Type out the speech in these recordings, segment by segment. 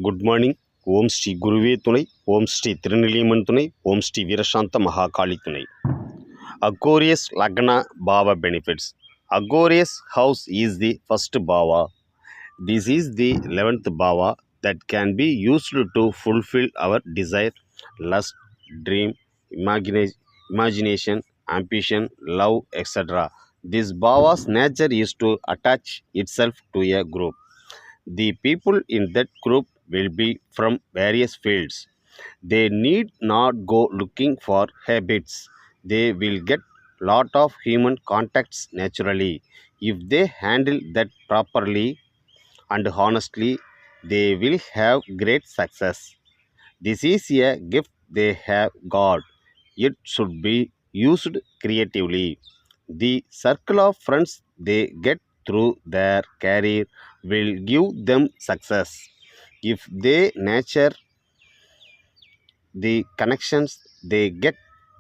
Good morning. ஓம் ஸ்ரீ குருவே துணை, ஓம் ஸ்ரீ திருநிலியமன் துணை, ஓம் ஸ்ரீ வீரசாந்த மகாகாளி துணை. Aquarius Lagna Bhava benefits. Aquarius house is the first Bhava. This is the 11th Bhava that can be used to fulfill our desire, lust, dream, imagination, ambition, love, etc. This Bhava's nature is to attach itself to a group. The people in that group will be from various fields. They need not go looking for habits. They will get lot of human contacts naturally. If they handle that properly and honestly, they will have great success. This is a gift they have got. It should be used creatively. The circle of friends they get through their career will give them success. If they nurture the connections they get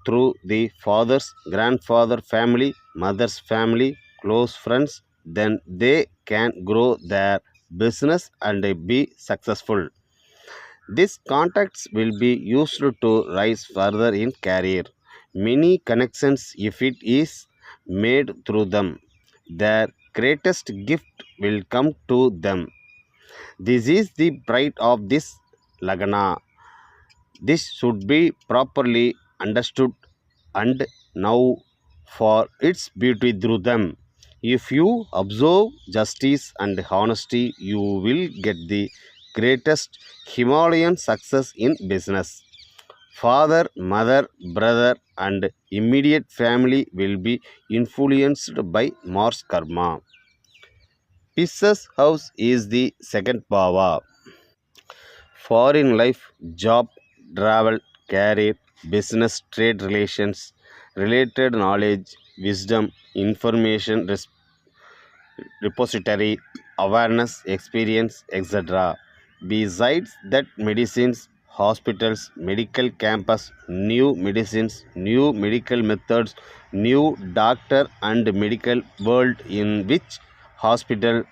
through the father's grandfather family, mother's family, close friends, then they can grow their business and be successful. These contacts will be used to rise further in career. Many connections, if it is made through them, their greatest gift will come to them. This is the pride of this Lagna. This should be properly understood and now for its beauty through them. If you observe justice and honesty, you will get the greatest Himalayan success in business. Father, mother, brother, and immediate family will be influenced by Mars karma. Pisces house is the second bhava. Foreign life, job, travel, career, business, trade relations, related knowledge, wisdom, information repository, awareness, experience, etc. Besides that, medicines, hospitals, medical campus, new medicines, new medical methods, new doctor and medical world in which hospital,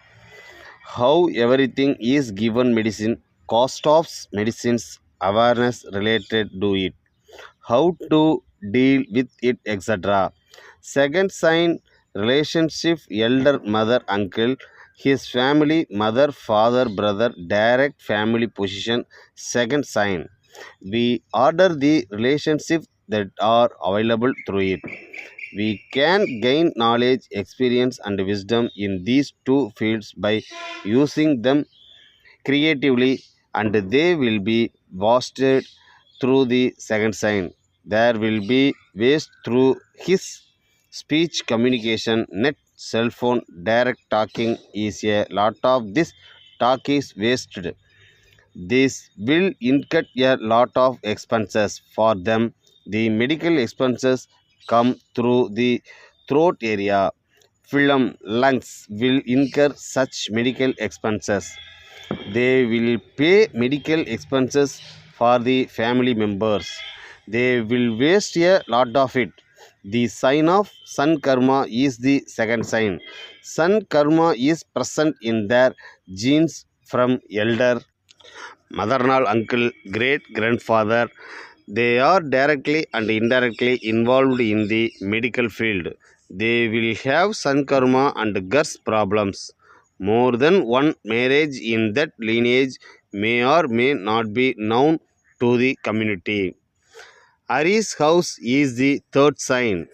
how everything is given medicine, cost of medicines, awareness related to it, how to deal with it, etc. Second sign, relationship, elder mother uncle, his family, mother father brother, direct family position. Second sign, we order the relationship that are available through it. We can gain knowledge, experience, and wisdom in these two fields by using them creatively, and they will be wasted through the second sign. There will be waste through his speech communication, net, cell phone, direct talking is a lot of this talk is wasted. This will incur a lot of expenses for them. The medical expenses come through the throat area. Phlegm, lungs will incur such medical expenses. They will pay medical expenses for the family members. They will waste a lot of it. The sign of Sun Karma is the second sign. Sun Karma is present in their genes from elder, maternal uncle, great grandfather. They are directly and indirectly involved in the medical field. They will have Sun Karma and Gurs problems. More than one marriage in that lineage may or may not be known to the community. Aries house is the third sign.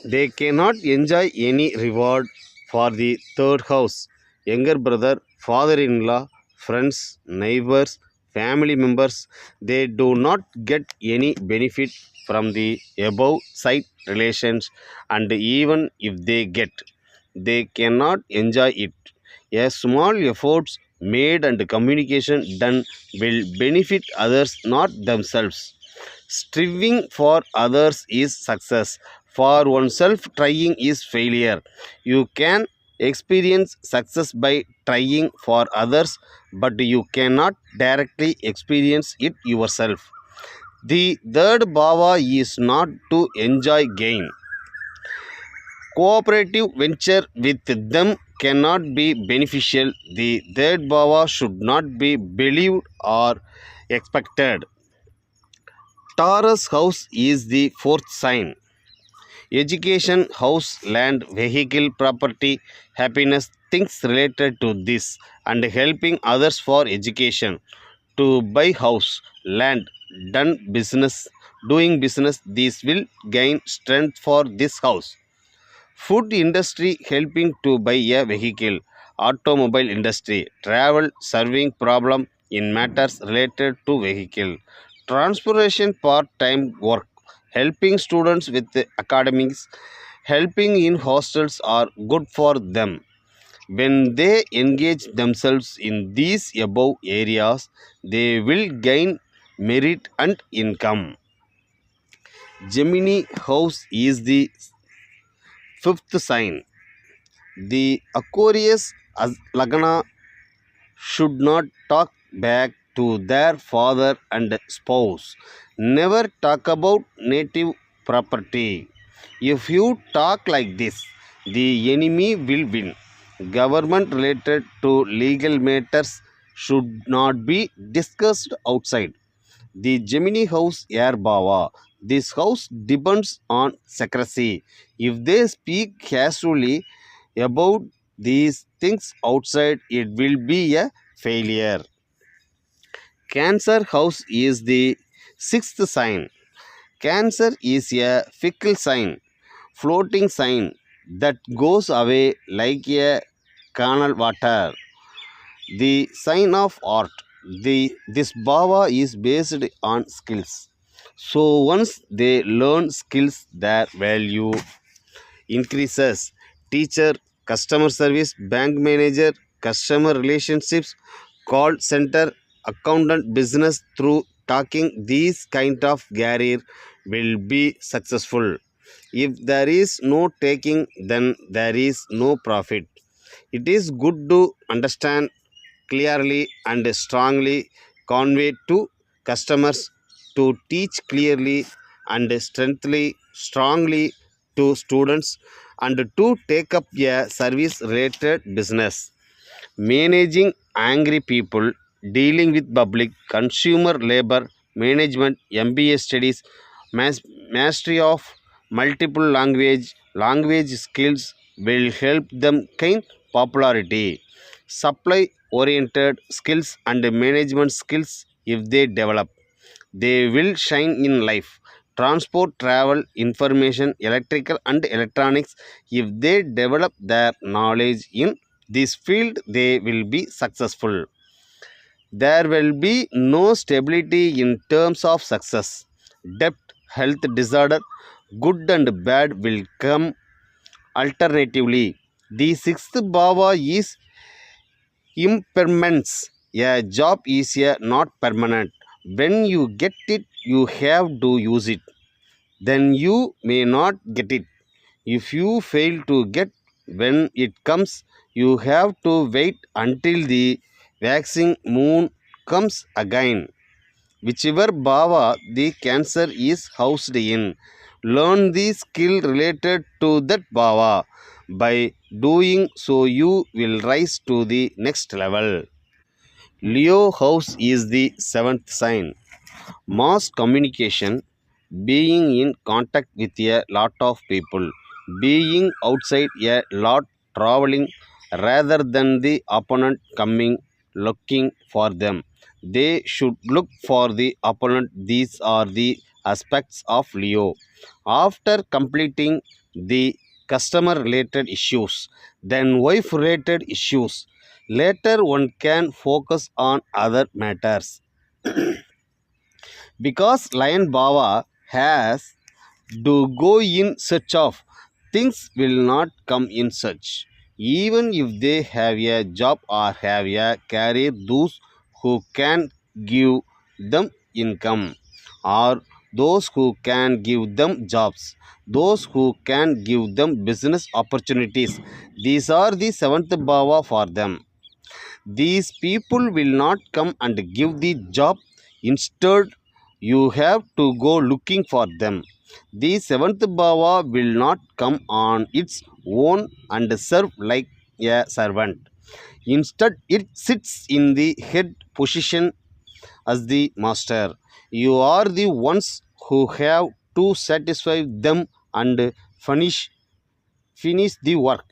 They cannot enjoy any reward for the third house. Younger brother, father in law, friends, neighbors, family members, they do not get any benefit from the above side relations, and even if they get, they cannot enjoy it. A small efforts made and communication done will benefit others, not themselves. Striving for others is success. For oneself, trying is failure. You can experience success by trying for others, but you cannot directly experience it yourself. The third bhava is not to enjoy gain. Cooperative venture with them cannot be beneficial. The third bhava should not be believed or expected. Taurus house is the fourth sign. Education, house, land, vehicle, property, happiness, things related to this, and helping others for education. To buy house, land, doing business, these will gain strength for this house. Food industry, helping to buy a vehicle. Automobile industry, travel, serving problem in matters related to vehicle. Transportation, part-time work, helping students with the academics. Helping in hostels are good for them. When they engage themselves in these above areas, they will gain merit and income. Gemini house is the fifth sign. The Aquarius Lagna should not talk back to their father and spouse. Never talk about native property. If you talk like this, the enemy will win. Government related to legal matters should not be discussed outside. The Gemini house air bhava. This house depends on secrecy. If they speak casually about these things outside, it will be a failure. Cancer house is the sixth sign. Cancer is a fickle sign, floating sign that goes away like a canal water. The sign of art. This bhava is based on skills. So once they learn skills, their value increases. Teacher, customer service, bank manager, customer relationships, call center, accountant, business, through talking these kind of career will be successful. If there is no taking, then there is no profit. It is good to understand clearly and strongly, convey to customers, to teach clearly and strongly to students, and to take up a service related business. Managing angry people, dealing with public, consumer labor, management, MBA studies, mastery of multiple language skills will help them gain popularity. Supply oriented skills and management skills, if they develop, they will shine in life. Transport, travel, information, electrical and electronics, if they develop their knowledge in this field, they will be successful. There will be no stability in terms of success. Debt, health disorder, good and bad will come alternatively. The sixth bhava is impermanence. A job is not permanent. When you get it, you have to use it. Then you may not get it. If you fail to get when it comes, you have to wait until the waxing moon comes again. Whichever bhava the cancer is housed in, learn the skill related to that bhava. By doing so, you will rise to the next level. Leo house is the seventh sign. Mass communication, being in contact with a lot of people, being outside a lot, traveling rather than the opponent coming looking for them. They should look for the opponent. These are the aspects of Leo. After completing the customer related issues, then wife related issues, later one can focus on other matters. Because Lion Baba has to go in search of, things will not come in search. Even if they have a job or have a career, those who can give them income, or those who can give them jobs, those who can give them business opportunities. These are the seventh bhava for them. These people will not come and give the job. Instead, you have to go looking for them. The seventh bhava will not come on its own and serve like a servant. Instead, it sits in the head position as the master. You are the ones who have to satisfy them and finish the work.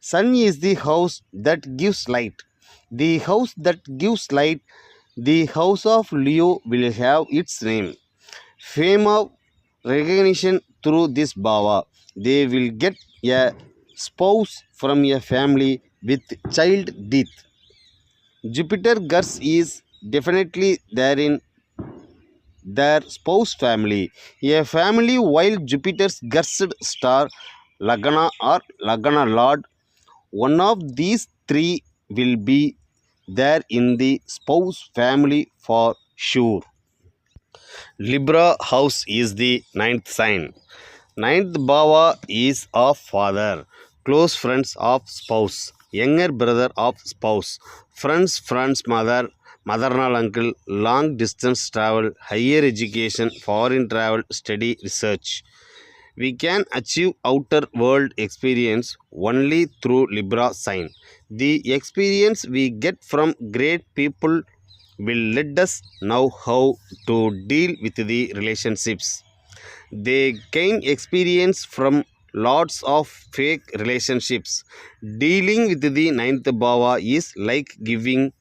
Sun is the house that gives light. The house that gives light, the house of Leo, will have its name. Fame of recognition through this bhava. They will get a spouse from a family with child death. Jupiter Gurs is definitely there in their spouse family. A family while Jupiter's Gursed star Lagna or Lagna Lord, one of these three will be there in the spouse family for sure. Libra house is the ninth sign. Ninth bhava is of father, close friends of spouse, younger brother of spouse, friends mother, maternal uncle, long distance travel, higher education, foreign travel, study, research. We can achieve outer world experience only through Libra sign. The experience we get from great people will let us know how to deal with the relationships. They gain experience from lots of fake relationships. Dealing with the ninth bhava is like giving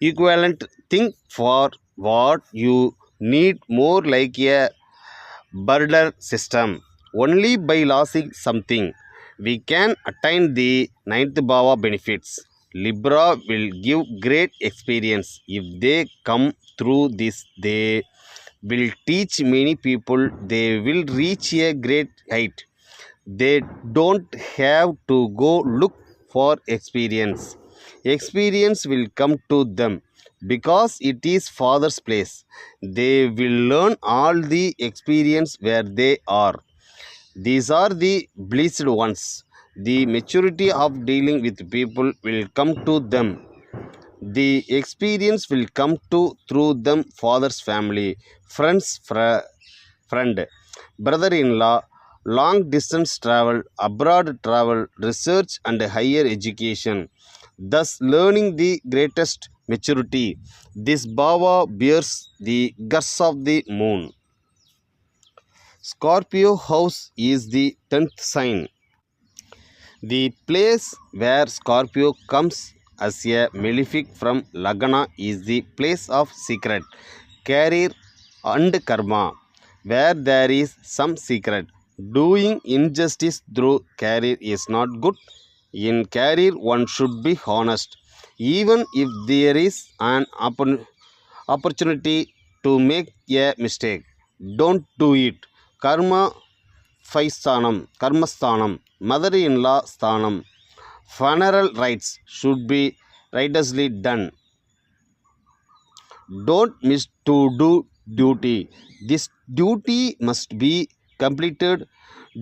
equivalent thing for what you need, more like a barter system. Only by losing something we can attain the ninth bhava benefits. Libra will give great experience. If they come through this, they will teach many people. They will reach a great height. They don't have to go look for experience. Experience will come to them because it is Father's place. They will learn all the experience where they are. These are the blessed ones. The maturity of dealing with people will come to them. The experience will come to through them father's family, friend, brother-in-law, long distance travel, abroad travel, research and higher education, thus learning the greatest maturity. This bhava bears the gusts of the moon. Scorpio house is the 10th sign. The place where Scorpio comes as a malefic from Lagna is the place of secret, career, and karma, where there is some secret. Doing injustice through career is not good. In career, one should be honest, even if there is an opportunity to make a mistake. Don't do it. Karma Karmasthanam, mother-in-law sthanam. Funeral rites should be righteously done. Don't miss to do duty. This duty must be completed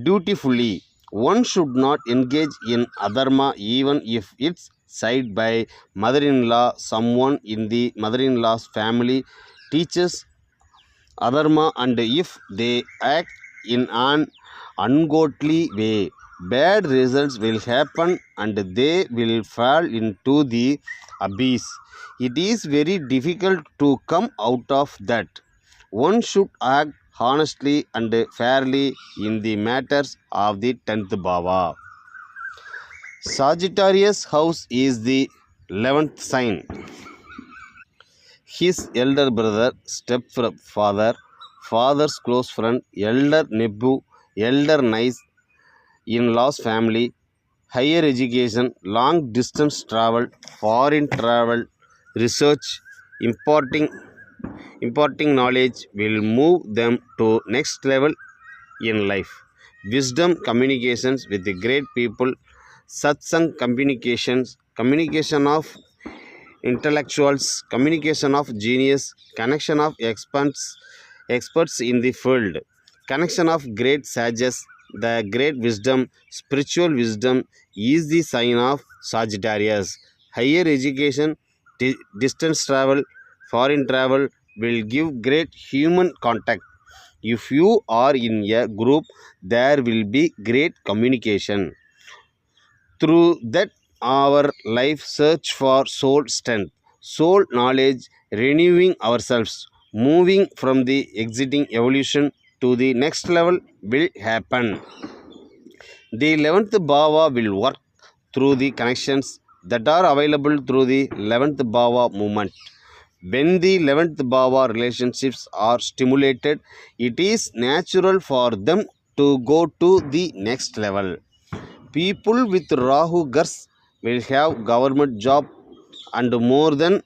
dutifully. One should not engage in adharma even if it's said by mother-in-law. Someone in the mother-in-law's family teaches adharma, and if they act in an ungodly way, bad results will happen and they will fall into the abyss. It is very difficult to come out of that. One should act honestly and fairly in the matters of the 10th bhava. Sagittarius house is the 11th sign. His elder brother, stepfather, father's close friend, elder nephew, elder niece, in-laws family, higher education, long distance travel, foreign travel, research, importing importing knowledge will move them to next level in life. Wisdom communications with the great people, satsang communications, communication of intellectuals, communication of genius, connection of experts in the field, connection of great sages, the great wisdom, spiritual wisdom is the sign of Sagittarius. Higher education, distance travel, foreign travel will give great human contact. If you are in a group, there will be great communication. Through that, our life search for soul strength, soul knowledge, renewing ourselves, moving from the exiting evolution to the next level will happen. The 11th bhava will work through the connections that are available through the 11th bhava movement. When the 11th bhava relationships are stimulated, it is natural for them to go to the next level. People with Rahu Gars will have government job and more than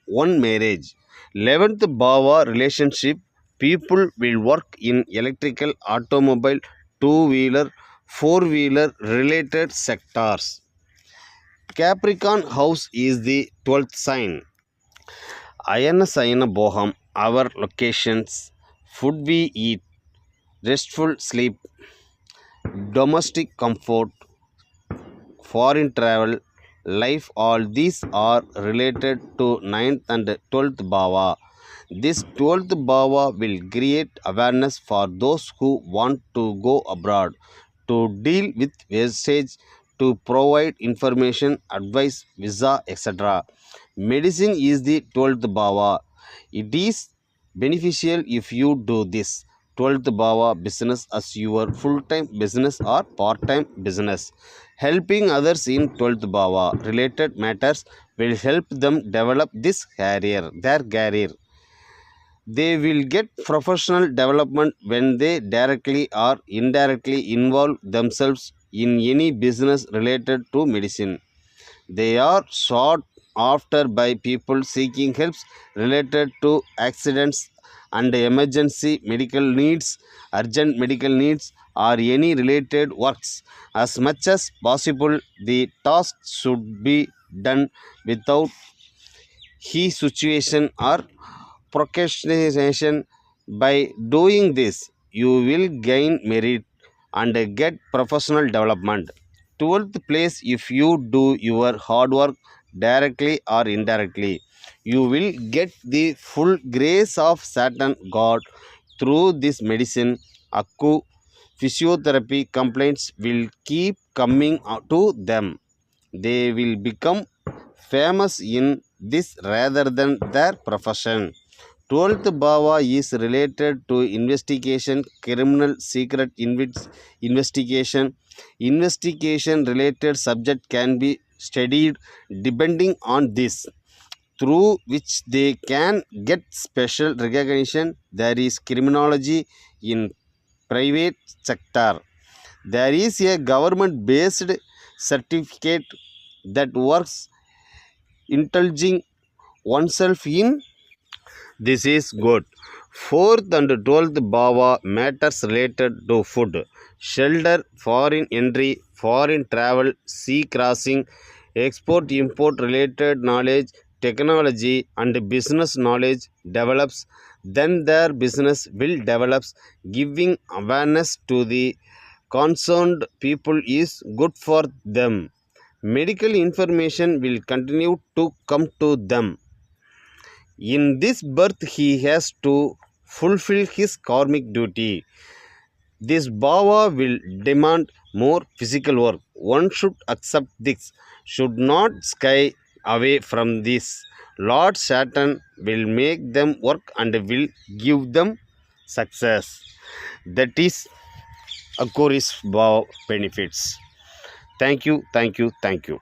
one marriage. 11th Bhava relationship, people will work in electrical, automobile, two-wheeler, four-wheeler related sectors. Capricorn house is the 12th sign. Ayana Sayana Boham, our locations, food we eat, restful sleep, domestic comfort, foreign travel, life, all these are related to 9th and 12th bhava. This 12th bhava will create awareness for those who want to go abroad, to deal with wastage, to provide information, advice, visa, etc. Medicine is the 12th bhava. It is beneficial if you do this 12th bhava business as your full-time business or part-time business. Helping others in 12th bhava related matters will help them develop their career. They will get professional development when they directly or indirectly involve themselves in any business related to medicine. They are sought after by people seeking helps related to accidents and emergency medical needs, urgent medical needs, or any related works. As much as possible, the task should be done without situation or procrastination. By doing this, you will gain merit and get professional development. 12th place, if you do your hard work directly or indirectly, you will get the full grace of Saturn God through this medicine. Akku physiotherapy complaints will keep coming to them. They will become famous in this rather than their profession. 12th bhava is related to investigation, criminal secret investigation. Investigation related subject can be studied depending on this, through which they can get special recognition. There is criminology in private sector. There is a government based certificate that works indulging oneself in. This is good. 4th and 12th bhava matters related to food, shelter, foreign entry, foreign travel, sea crossing, export import related knowledge, technology and business knowledge develops. Then their business will develop. Giving awareness to the concerned people is good for them. Medical information will continue to come to them. In this birth, he has to fulfill his karmic duty. This bhava will demand more physical work. One should accept this, should not shy away from this. Lord Saturn will make them work and will give them success. That is Aquarius bhava benefits. Thank you, thank you, thank you.